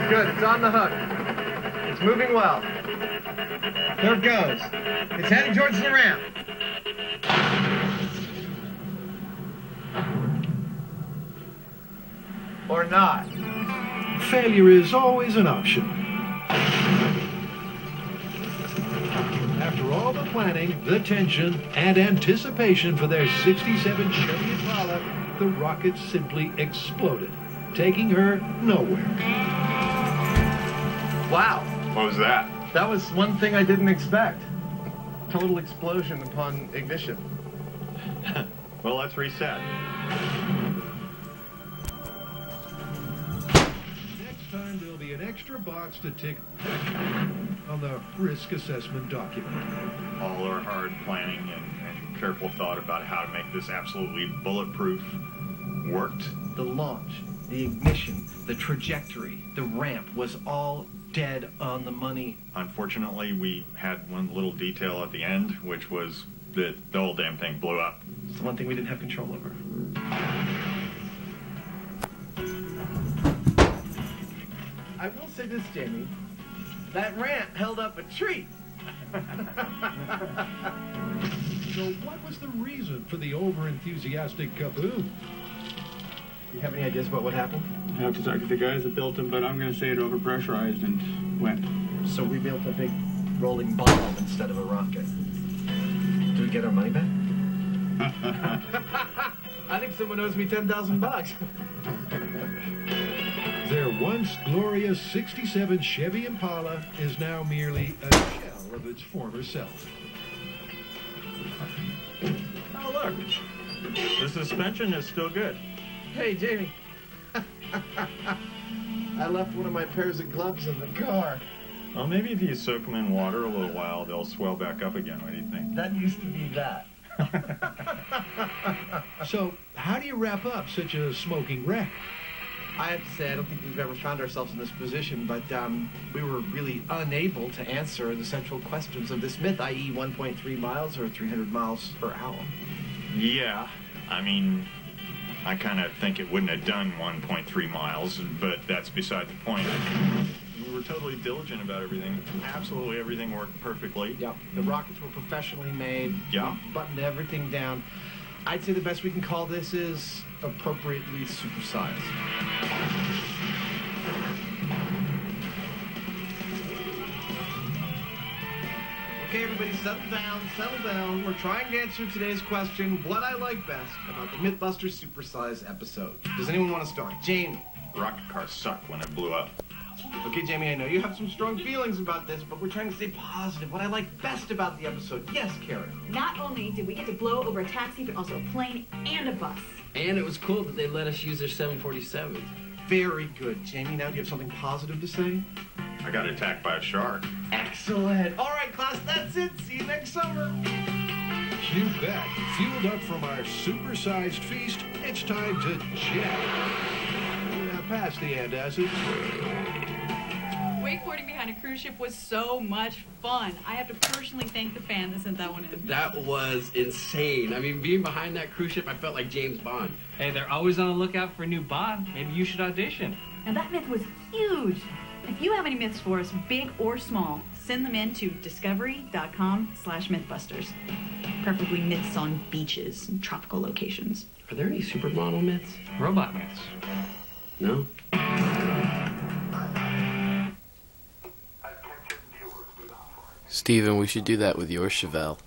Good, it's on the hook. It's moving well. There it goes. It's heading towards the ramp. Or not. Failure is always an option. After all the planning, the tension, and anticipation for their 67 Chevy Impala, the rocket simply exploded, taking her nowhere. Wow. What was that? That was one thing I didn't expect. Total explosion upon ignition. Well, let's reset. Next time, there'll be an extra box to tick on the risk assessment document. All our hard planning and careful thought about how to make this absolutely bulletproof worked. The launch, the ignition, the trajectory, the ramp was all dead on the money. Unfortunately, we had one little detail at the end, which was that the whole damn thing blew up. It's the one thing we didn't have control over. I will say this, Jamie. That ramp held up a tree. So what was the reason for the over-enthusiastic kaboom? You have any ideas about what happened? I have to talk to the guys that built them, but I'm going to say it overpressurized and went. So we built a big rolling bomb instead of a rocket. Do we get our money back? I think someone owes me $10,000. Their once glorious 67 Chevy Impala is now merely a shell of its former self. Oh, look. The suspension is still good. Hey, Jamie. I left one of my pairs of gloves in the car. Well, maybe if you soak them in water a little while, they'll swell back up again. What do you think? That used to be that. So, how do you wrap up such a smoking wreck? I have to say, I don't think we've ever found ourselves in this position, but we were really unable to answer the central questions of this myth, i.e. 1.3 miles or 300 miles per hour. Yeah, I mean, I kind of think it wouldn't have done 1.3 miles, but that's beside the point. We were totally diligent about everything. Absolutely everything worked perfectly. Yeah, the rockets were professionally made. Yeah. We buttoned everything down. I'd say the best we can call this is appropriately supersized. Okay, everybody, settle down, settle down. We're trying to answer today's question, what I like best about the Mythbusters Supersize episode. Does anyone want to start? Jamie. Rocket car sucked when it blew up. Okay, Jamie, I know you have some strong feelings about this, but we're trying to stay positive. What I like best about the episode. Yes, Karen. Not only did we get to blow over a taxi, but also a plane and a bus. And it was cool that they let us use their 747s. Very good. Jamie, now do you have something positive to say? I got attacked by a shark. Excellent. All right, class, that's it. See you next summer. You bet. Fueled up from our supersized feast, it's time to jet. Pass the antacids. Wakeboarding behind a cruise ship was so much fun. I have to personally thank the fan that sent that one in. That was insane. I mean, being behind that cruise ship, I felt like James Bond. Hey, they're always on the lookout for a new Bond. Maybe you should audition. Now that myth was huge. If you have any myths for us, big or small, send them in to discovery.com/mythbusters. Preferably myths on beaches and tropical locations. Are there any supermodel myths? Robot myths. No? Steven, we should do that with your Chevelle.